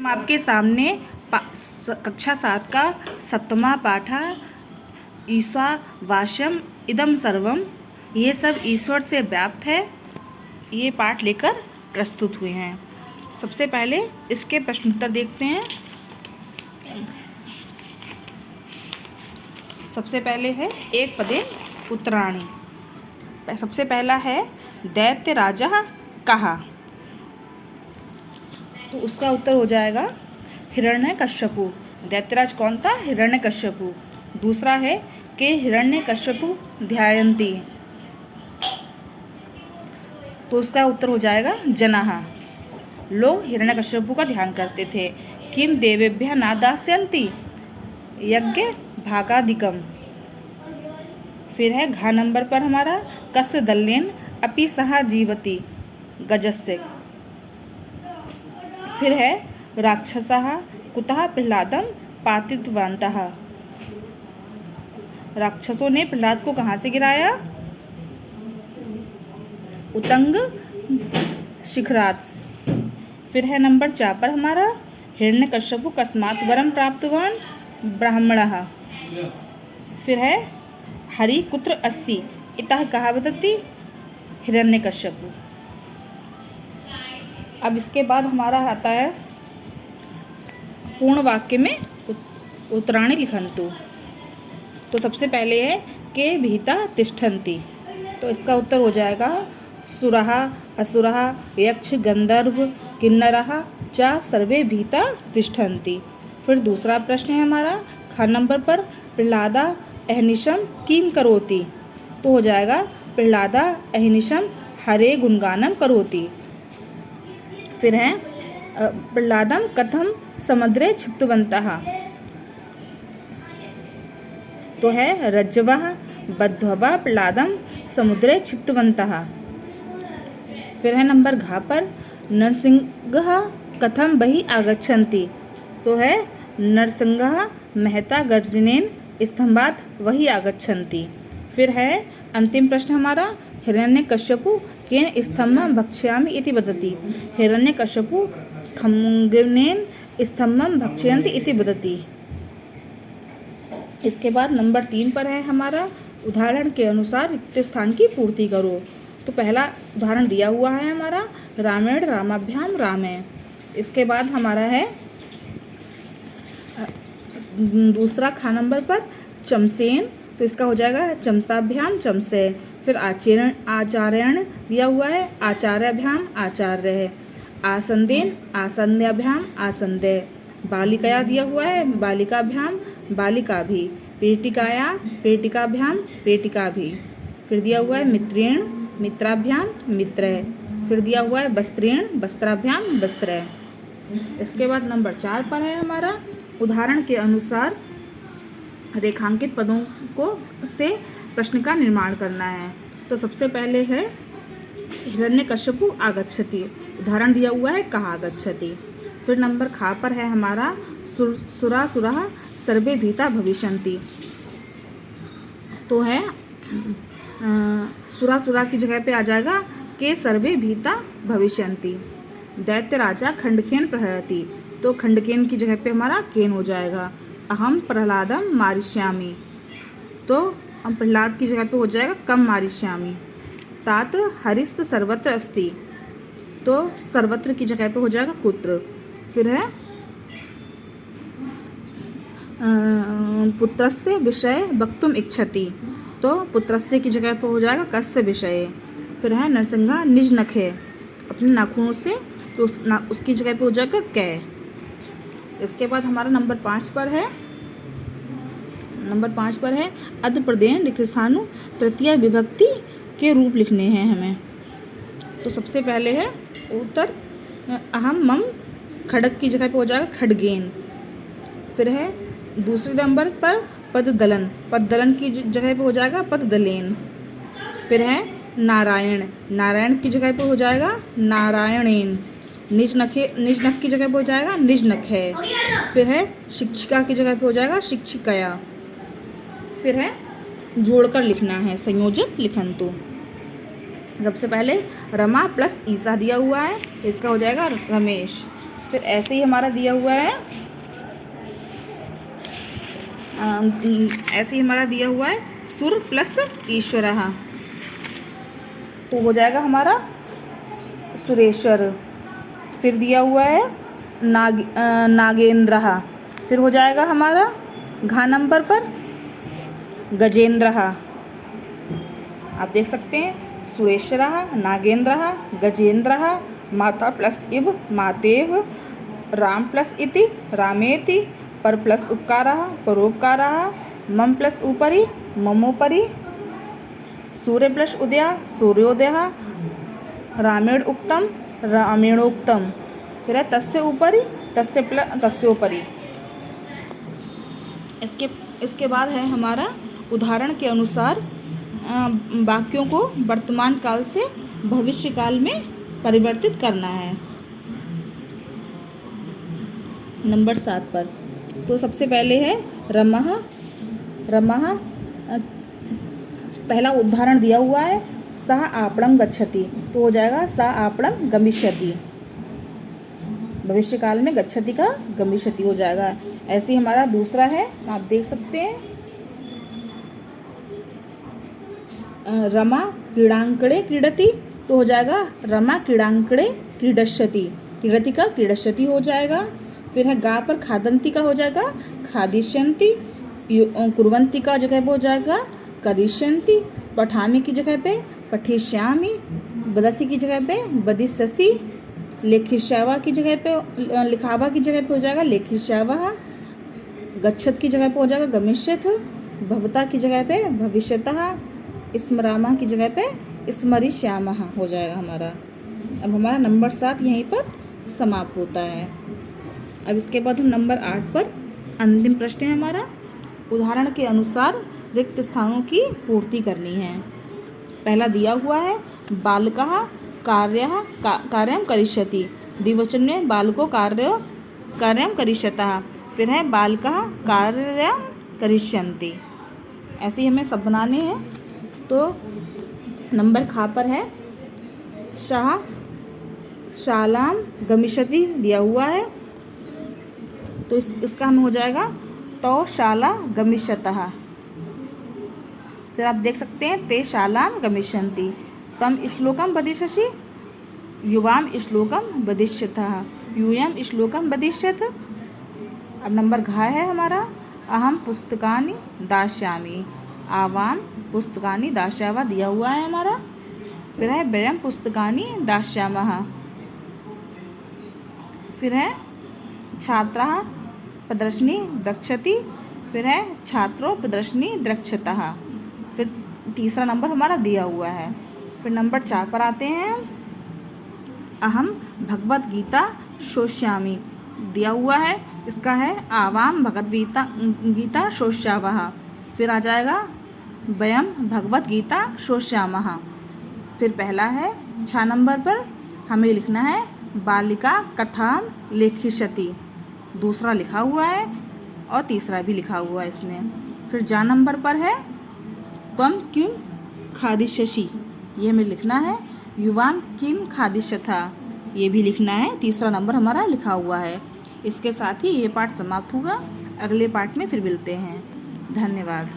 हम आपके सामने कक्षा 7 का 7वां पाठ ईशावास्यम इदम सर्वम, ये सब ईश्वर से व्याप्त है, ये पाठ लेकर प्रस्तुत हुए हैं। सबसे पहले इसके प्रश्नोत्तर देखते हैं। सबसे पहले है एक पदे उत्तराणी। सबसे पहला है दैत्य राजा कहा, तो उसका उत्तर हो जाएगा हिरण्यकश्यपु। दैत्यराज कौन था? हिरण्यकश्यपु। दूसरा है कि हिरण्यकश्यपु ध्यायन्ति, तो उसका उत्तर हो जाएगा जनाः, लोग हिरण्यकश्यपु का ध्यान करते थे। किम देवेभ्यः न दास्यन्ति यज्ञ भागादिकम। फिर है घ नंबर पर हमारा कस्य दल्लेन अपि सह जीवति गजस्य। फिर है राक्षसः कुतः प्रह्लादं पातितवन्तः, राक्षसों ने प्रह्लाद को कहाँ से गिराया? उतंग शिखरात। फिर है नंबर 4 पर हमारा हिरण्यकश्यपु कस्मात् वरं प्राप्तवान ब्राह्मणः। फिर है हरि कुत्र अस्ति इतः कः वदति हिरण्यकश्यपु। अब इसके बाद हमारा आता है पूर्ण वाक्य में उत्तराणि लिखन्तु। तो सबसे पहले है के भीता तिष्ठन्ति, तो इसका उत्तर हो जाएगा सुरः असुरः यक्ष गंधर्व किन्नरः च सर्वे भीता तिष्ठन्ति। फिर दूसरा प्रश्न है हमारा ख नंबर पर प्रह्लादा अहनिशम किम करोति, तो हो जाएगा प्रह्लादा अहनिशम हरे गुणगानम करोति। फिर है प्रह्लादम कथम समुद्रे क्षिप्तवन्तः, तो है रज्जवः बद्ध्वा प्रह्लादम समुद्रे क्षिप्तवन्तः। फिर है नंबर घ पर नरसिंहः कथम बहिः आगच्छन्ति, तो है नरसिंहः महता गर्जनेन स्तंभात् बहिः आगच्छन्ति। फिर है अंतिम प्रश्न हमारा हिरण्यकश्यपु केन स्तंभं भक्ष्यामि इति वदति, हिरण्यकश्यपु खड्गेन स्तंभं भक्षयन्ति इति वदति। इसके बाद नंबर 3 पर है हमारा उदाहरण के अनुसार रिक्त स्थान की पूर्ति करो। तो पहला उदाहरण दिया हुआ है हमारा रामायण रामाभ्याम रामे। इसके बाद हमारा है दूसरा ख नंबर पर चमसेन, तो इसका हो जाएगा चमसाभ्याम चमसे। फिर आचार्यण दिया हुआ है आचार्याभ्याम आचार्य है। आसंदेन आसंद्याभ्याम आसंदे। बालिकया दिया हुआ है बालिकाभ्याम बालिका भी। पेटिकाया पेटिकाभ्याम पेटिका भी। फिर दिया हुआ है मित्रेण मित्राभ्याम मित्र। फिर दिया हुआ है वस्त्रेण वस्त्राभ्याम वस्त्र। इसके बाद नंबर 4 पर है हमारा उदाहरण के अनुसार रेखांकित पदों को से प्रश्न का निर्माण करना है। तो सबसे पहले है हिरण्यकश्यपु आगच्छति, उदाहरण दिया हुआ है कहाँ आगच्छति। फिर नंबर ख पर है हमारा सुरासुरः सर्वे भीता भविष्यन्ति, तो है सुरासुरा की जगह पे आ जाएगा के सर्वे भीता भविष्यन्ति। दैत्य राजा खंडकेन प्रहरति, तो खंडकेन की जगह पे हमारा केन हो जाएगा। अहम प्रह्लादम मारिष्यामि, तो हम प्रह्लाद की जगह पे हो जाएगा कम मारिष्यामि। तात हरिस्त सर्वत्र अस्ति, तो सर्वत्र की जगह पे हो जाएगा कुत्र। फिर है पुत्रस्य विषय वक्तुम इच्छति, तो पुत्रस्य की जगह पर हो जाएगा कस्य विषय। फिर है नरसिंह निज नखे, अपने नाखूनों से, तो उसकी जगह पे हो जाएगा कै। इसके बाद हमारा नंबर 5 पर है अध प्रदेन रिक्तस्थानु तृतीय विभक्ति के रूप लिखने हैं हमें। तो सबसे पहले है उत्तर अहम मम खड़ग की जगह पे हो जाएगा खड्गेन। फिर है दूसरे नंबर पर पददलन, पददलन की जगह पे हो जाएगा पददलेन। फिर है नारायण, नारायण की जगह पे हो जाएगा नारायणेन। निज नख की जगह पे हो जाएगा निज नखे। फिर है शिक्षिका की जगह पे हो जाएगा शिक्षिकया। फिर है जोड़कर लिखना है संयोजित लिखन्तु। सबसे पहले रमा प्लस ईसा दिया हुआ है, इसका हो जाएगा रमेश। फिर ऐसे ही हमारा दिया हुआ है, ऐसे ही हमारा दिया हुआ है सुर प्लस ईश्वरः, तो हो जाएगा हमारा सुरेश्वर। फिर दिया हुआ है नागेंद्रः, फिर हो जाएगा हमारा घ नंबर पर गजेंद्रः। आप देख सकते हैं सुरेश्वरः, नागेंद्रः, गजेंद्रः, माता प्लस इव मातेव, राम प्लस इति रामेति, पर प्लस उपकारः परोपकारः, मम प्लस उपरि ममोपरि, सूर्य प्लस उदया सूर्योदयः, रामेण उक्तम रामेणोक्तम, फिर है तस्य उपरि तस्य प्लस तस्योपरि। इसके बाद है हमारा उदाहरण के अनुसार वाक्यों को वर्तमान काल से भविष्य काल में परिवर्तित करना है। नंबर 7 पर तो सबसे पहले है रमः। रमः पहला उदाहरण दिया हुआ है सः आपणं गच्छति, तो हो जाएगा सः आपणं गमिष्यति, भविष्य काल में गच्छति का गमिष्यति हो जाएगा। ऐसे ही हमारा दूसरा है, आप देख सकते हैं रमा क्रीडांगणे क्रीडति, तो हो जाएगा रमा क्रीडांगणे क्रीडष्यति, क्रीडति का क्रीडष्यति हो जाएगा। फिर है गा पर खादन्ति का हो जाएगा खादिष्यन्ति, कुर्वन्ति का जगह पे हो जाएगा करिष्यन्ति, पठामि की जगह पे पठिष्यामि, बदसि की जगह पे बदिष्यसि, लेखिष्यावा की जगह पे लिखावा की जगह पे हो जाएगा लेखिष्यावः, गच्छत की जगह पे हो जाएगा गमिष्यथ, भवता की जगह पे भविष्यतः, स्मरामः की जगह पे स्मरिष्यामः हो जाएगा हमारा। अब हमारा नंबर 7 यहीं पर समाप्त होता है। अब इसके बाद हम नंबर 8 पर अंतिम प्रश्न है हमारा, उदाहरण के अनुसार रिक्त स्थानों की पूर्ति करनी है। पहला दिया हुआ है बालकः कार्यं करिष्यति, द्विवचन में बालको कार्यं करिष्यतः, फिर है बालकः कार्यं करिष्यन्ति। ऐसे ही हमें सब बनाने हैं। तो नंबर खा पर है शाह शालां गमिष्यति दिया हुआ है, तो इसका हमें हो जाएगा तो शाला गमिष्यतः। फिर आप देख सकते हैं ते शालां गमिष्यन्ति, तम श्लोकं वदिष्यसि युवां श्लोकं वदिष्यतः, यूयं श्लोकं वदिष्यथ। अब नंबर घा है हमारा अहम पुस्तकानि दास्यामि, आवां पुस्तकानि दास्यावः दिया हुआ है हमारा। फिर है वयं पुस्तकानि दास्यामः, फिर है छात्राः प्रदर्शनी द्रक्ष्यति, फिर है छात्रों प्रदर्शनी द्रक्ष्यतः। फिर तीसरा नंबर हमारा दिया हुआ है। फिर नंबर 4 पर आते हैं, अहम भगवद गीता श्रोष्यामि दिया हुआ है, इसका है आवां भगवद गीता श्रोष्यावः। फिर आ जाएगा वयं भगवद गीता श्रोष्यामः। फिर पहला है 6 नंबर पर हमें लिखना है बालिका कथां लेखिष्यति, दूसरा लिखा हुआ है और तीसरा भी लिखा हुआ है इसमें। फिर जा नंबर पर है त्वं किं खादिष्यसि, ये हमें लिखना है युवां किं खादिष्यथा, ये भी लिखना है, तीसरा नंबर हमारा लिखा हुआ है। इसके साथ ही ये पाठ समाप्त होगा। अगले पाठ में फिर मिलते हैं। धन्यवाद।